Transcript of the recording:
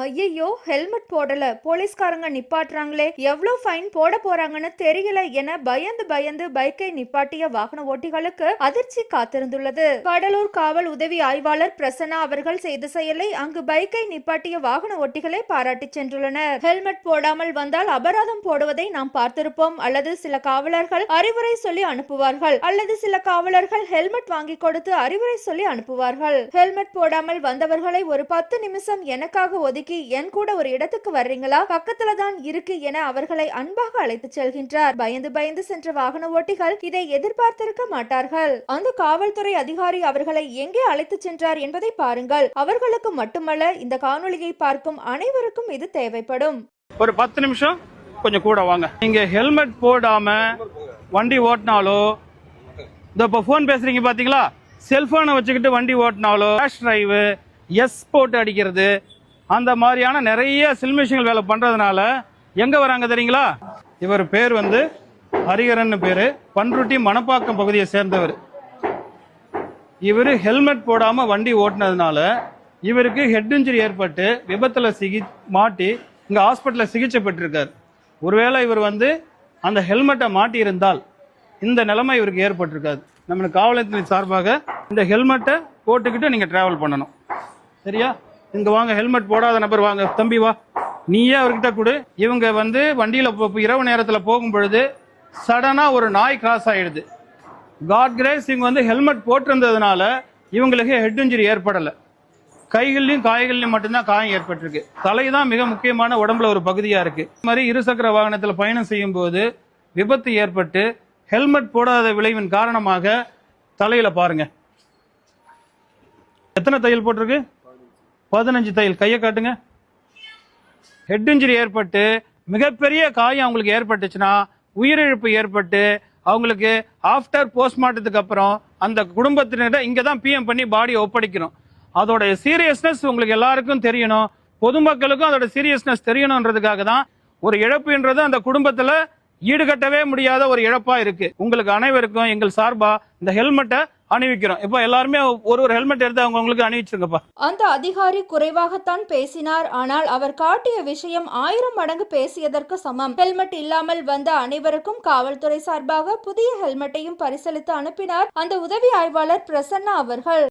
ஐயையோ, ஹெல்மெட் போடல, போலீஸ்காரங்க நிப்பாட்டுறாங்களே, எவ்வளவு ஃபைன் போட போறாங்கன்னு தெரியல என பயந்து பயந்து பைக்கை நிப்பாட்டிய வாகன ஓட்டிகளுக்கு அதிர்ச்சி காத்திருந்துள்ளது. கடலூர் காவல் உதவி ஆய்வாளர் பிரசன்னா அவர்கள் செய்த செயலை அங்கு பைக்கை நிப்பாட்டிய வாகன ஓட்டிகளை பாராட்டி சென்றுள்ளனர். ஹெல்மெட் போடாமல் வந்தால் அபராதம் போடுவதை நாம் பார்த்திருப்போம். அல்லது சில காவலர்கள் அறிவுரை சொல்லி அனுப்புவார்கள், அல்லது சில காவலர்கள் ஹெல்மெட் வாங்கி கொடுத்து அறிவுரை சொல்லி அனுப்புவார்கள். ஹெல்மெட் போடாமல் வந்தவர்களை ஒரு 10 நிமிஷம் எனக்காக ஒதுக்கி என் கூட ஒரு இடத்துக்கு வர்றீங்களா, பக்கத்துல தான் இருக்கு என அவர்களை அன்பாக அழைத்து செல்கின்றார். பயந்து பயந்து சென்ற வாகன ஓட்டிகள் இதை எதிர்பார்த்திருக்க மாட்டார்கள். அந்த காவல்துறை அதிகாரி அவர்களை எங்கே அழைத்து சென்றார் என்பதை பாருங்கள். அவர்களுக்கு மட்டுமல்ல, இந்த காணொளியை பார்க்கும் அனைவருக்கும் இது தேவைப்படும். ஒரு 10 நிமிஷம் கொஞ்சம் கூட வாங்க. நீங்க ஹெல்மெட் போடாம வண்டி ஓட்டினாலோ, இப்போ போன் பேசுறீங்க பாத்தீங்களா, செல்போனை வச்சுக்கிட்டு வண்டி ஓட்டினாலோ, ரேஷ் டிரைவ், எஸ் போட்டு அடிக்கிறது, அந்த மாதிரியான நிறைய சில்மிஷங்கள் வேலை பண்றதுனால எங்க வராங்க தெரியுங்களா? இவர் பேர் வந்து ஹரிஹரன் பேரு, பன்ருட்டி மணப்பாக்கம் பகுதியை சேர்ந்தவர். இவர் ஹெல்மெட் போடாம வண்டி ஓட்டினதுனால இவருக்கு ஹெட் இன்ஜுரி ஏற்பட்டு விபத்துல மாட்டி இங்க ஹாஸ்பிட்டல்ல சிகிச்சை பெற்றிருக்காரு. ஒருவேளை இவர் வந்து அந்த ஹெல்மெட்டை மாட்டி இருந்தால் இந்த நிலைமை இவருக்கு ஏற்பட்டிருக்காது. நம்ம காவல்துறை சார்பாக இந்த ஹெல்மெட்டை போட்டுக்கிட்டு நீங்க டிராவல் பண்ணணும். சரியா? இங்க வாங்க, ஹெல்மெட் போடாத நபர் வாங்க, தம்பி வா, நீயே அவர்கிட்ட கொடு. இவங்க வந்து வண்டியில இரவு நேரத்தில் போகும் பொழுது சடனா ஒரு நாய் கிராஸ் ஆயிடுது. காட் கிரேஸ் இவங்க வந்து ஹெல்மெட் போட்டிருந்ததுனால இவங்களுக்கு ஹெட் இன்ஜுரி ஏற்படலை. கைகள்லையும் காய்கள்லையும் மட்டும்தான் காயம் ஏற்பட்டிருக்கு. தலைதான் மிக முக்கியமான உடம்புல ஒரு பகுதியா இருக்கு. இது மாதிரி இருசக்கர வாகனத்தில் பயணம் செய்யும் போது விபத்து ஏற்பட்டு ஹெல்மெட் போடாத விளைவின் காரணமாக தலையில பாருங்க எத்தனை தையல் போட்டிருக்கு? 15 தையல். கையை காட்டுங்க. ஹெட் இன்ஜுரி ஏற்பட்டு மிகப்பெரிய காயம் அவங்களுக்கு ஏற்பட்டுச்சுன்னா, உயிரிழப்பு ஏற்பட்டு அவங்களுக்கு ஆஃப்டர் போஸ்ட்மார்ட்டத்துக்கு அப்புறம் அந்த குடும்பத்தினரை இங்க தான் பிஎம் பண்ணி பாடியை ஒப்படைக்கணும். அதோட சீரியஸ்னஸ் உங்களுக்கு எல்லாருக்கும் தெரியணும், பொதுமக்களுக்கும் அதோட சீரியஸ்னஸ் தெரியணும்ன்றதுக்காக தான் ஒரு இழப்புன்றது அந்த குடும்பத்துல ஈடுகட்டவே முடியாத ஒரு இழப்பா இருக்கு. உங்களுக்கு அனைவருக்கும் எங்கள் சார்பா இந்த ஹெல்மெட்டை அணிவிக்கிறோம். இப்ப எல்லாருமே ஒரு ஹெல்மெட் எடுத்து அவங்களுக்கு அணிவிச்சிருங்கப்பா. அந்த அதிகாரி குறைவாகத்தான் பேசினார், ஆனால் அவர் காட்டிய விஷயம் 1000 மடங்கு பேசியதற்கு சமம். ஹெல்மெட் இல்லாமல் வந்த அனைவருக்கும் காவல்துறை சார்பாக புதிய ஹெல்மெட்டையும் பரிசளித்து அனுப்பினார் அந்த உதவி ஆய்வாளர் பிரசன்னா அவர்கள்.